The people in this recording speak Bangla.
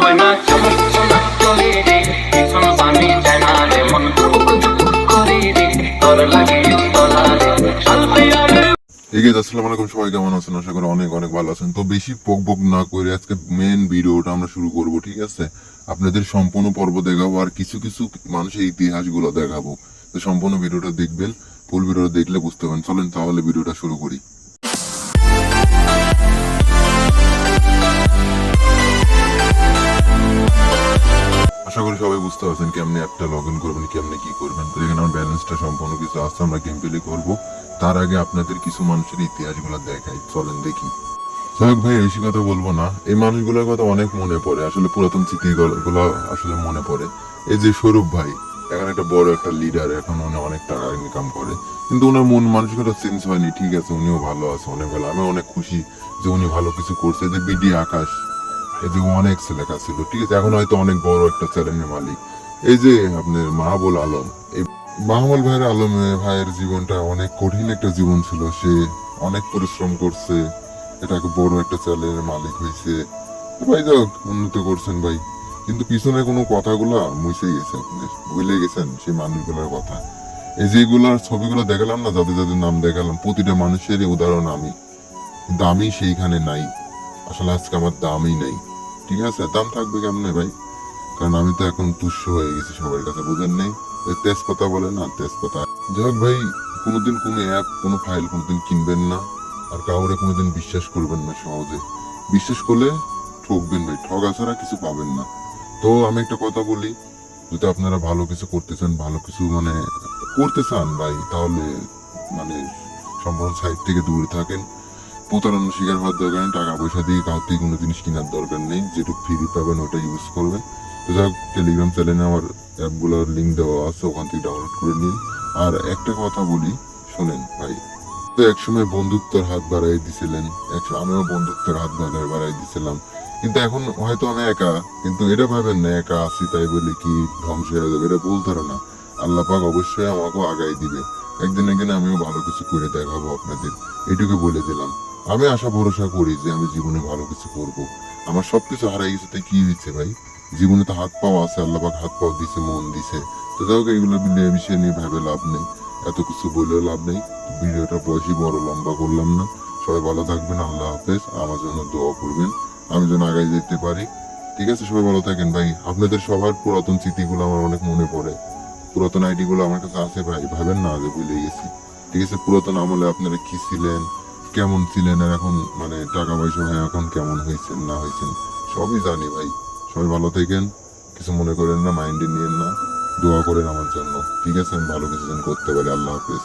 আসসালামু আলাইকুম, সবাই কেমন আছেন? আশা করি অনেক অনেক ভালো আছেন। তো বেশি বক না করে আজকে মেন ভিডিওটা আমরা শুরু করব, ঠিক আছে? আপনাদের সম্পূর্ণ পর্ব দেখাবো আর কিছু কিছু মানুষের ইতিহাসগুলো দেখাবো। তো সম্পূর্ণ ভিডিওটা দেখবেন, ফুল ভিডিওটা দেখলে বুঝতে পারেন। চলেন তাহলে ভিডিওটা শুরু করি। আশা করি সবাই বুঝতে পারছেন কেমনি অ্যাপটা লগ ইন করবেন, কেমনি কি করবেন। তো এখানে আমার ব্যালেন্সটা সম্পূর্ণ কিছু আছে, আমরা গেম প্লে করবো। তার আগে আপনাদের কিছু মানুষের ইতিহাসগুলো দেখাই, চলেন দেখি। যাই ভাই, বেশি কথা বলবো না। এই মানুষগুলোর কথা অনেক মনে পড়ে, আসলে পুরাতন স্মৃতিগুলো আসলে মনে পড়ে। এই যে স্বরূপ ভাই, এখন একটা বড় একটা লিডার, এখন উনি অনেক টাকা ইনকাম করে, কিন্তু ওনার মন মানসিকতা চেঞ্জ হয়নি। ঠিক আছে, উনিও ভালো আছে, অনেক ভালো। আমি অনেক খুশি যে উনি ভালো কিছু করছে। যে বিডি আকাশ, এই যে অনেক লেখা ছিল, ঠিক আছে, এখন হয়তো অনেক বড় একটা চ্যানেলের মালিক। এই যে আপনার মাহবুল আলম, এই মাহবুল ভাইয়ের ভাইয়ের জীবনটা অনেক কঠিন একটা জীবন ছিল। সে অনেক পরিশ্রম করছে, এটাকে বড় একটা চ্যানেলের মালিক হয়েছে। ভাই যাক, উন্নত করছেন ভাই, কিন্তু পিছনে কোনো কথাগুলা মুছে গেছে, আপনি ভুলে গেছেন সেই মানুষগুলোর কথা। এই যেগুলার ছবিগুলো দেখালাম না, যাদের যাদের নাম দেখালাম, প্রতিটা মানুষেরই উদাহরণ আমি, কিন্তু আমি সেইখানে নাই। আসলে আজকে আমার দামই নাই। ঠিক আছে, দাম থাকবে কেমনে ভাই? কারণ আমি তো এখন তুষ্য হয়ে গেছি সবার কাছে, বুঝেন নেই? তেজপাতা বলে না, তেজপাতা। যাই হোক ভাই, কোনোদিন কোনো অ্যাপ, কোনো ফাইল কোনোদিন কিনবেন না, আর কাউরে কোনোদিন বিশ্বাস করবেন না সহজে। বিশ্বাস করলে ঠকবেন ভাই, ঠগা ছাড়া কিছু পাবেন না। তো আমি একটা কথা বলি, যদি আপনারা ভালো কিছু করতে চান, ভালো কিছু মানে করতে চান ভাই, তাহলে মানে সম্পূর্ণ সাইড থেকে দূরে থাকেন। প্রতারণার শিকার হওয়ার দরকার নেই। টাকা পয়সা দিয়ে কাউ থেকে কোনো জিনিস কেনার দরকার নেই। যেটুকু ফ্রি পাবেন ওটা ইউজ করবেন। তো যাই হোক, টেলিগ্রাম চ্যানেলে আমার অ্যাপগুলোর লিঙ্ক দেওয়া আছে, ওখান থেকে ডাউনলোড করে নিন। আর একটা কথা বলি, শোনেন ভাই, তো একসময় বন্ধুত্বের হাত বাড়াই দিছিলেন, আমিও বন্ধুত্বের হাত বাড়াই দিছিলাম, কিন্তু এখন হয়তো আমি একা। কিন্তু এটা ভাবেন না একা আছি তাই বলে কি ধ্বংস হয়ে যাবে, এটা বলতে না। আল্লাহ পাক অবশ্যই আমাকেও আগাই দিবে। একদিন একদিন আমিও ভালো কিছু করে দেখাবো আপনাদের, এটুকু বলে দিলাম। আমি আশা ভরসা করি যে আমি জীবনে ভালো কিছু করব। আমার সবকিছু হারাই গেছে, তাই কি হয়েছে ভাই? জীবনে তো হাত পাও আছে, আল্লাহ পাক হাত পাও দিছে, মন দিছে। তো যাই হোক, এইগুলো বিষয় নিয়ে ভেবে লাভ নেই, এত কিছু বলেও লাভ নেই। ভিডিওটা বেশি বড় লম্বা করলাম না। সবাই ভালো থাকবেন, আল্লাহ হাফেজ। আমার জন্য দোয়া করবেন, আমি যেন আগায় যেতে পারি। ঠিক আছে, সবাই ভালো থাকেন ভাই। আপনাদের সবার পুরাতন স্মৃতিগুলো আমার অনেক মনে পড়ে। পুরাতন আইডি গুলো আমার কাছে আছে ভাই, ভাবেন না যে ভুলে গেছি। ঠিক আছে, পুরাতন আমলে আপনারা কি ছিলেন, কেমন ছিলেন, আর এখন মানে টাকা পয়সা হয় এখন কেমন হয়েছেন না হয়েছেন সবই জানি ভাই। সবাই ভালো থাকেন, কিছু মনে করেন না, মাইন্ডে নিয়েন না। দোয়া করেন আমার জন্য, ঠিক আছে? আমি ভালো কিছু যেন করতে পারি। আল্লাহ হাফেজ।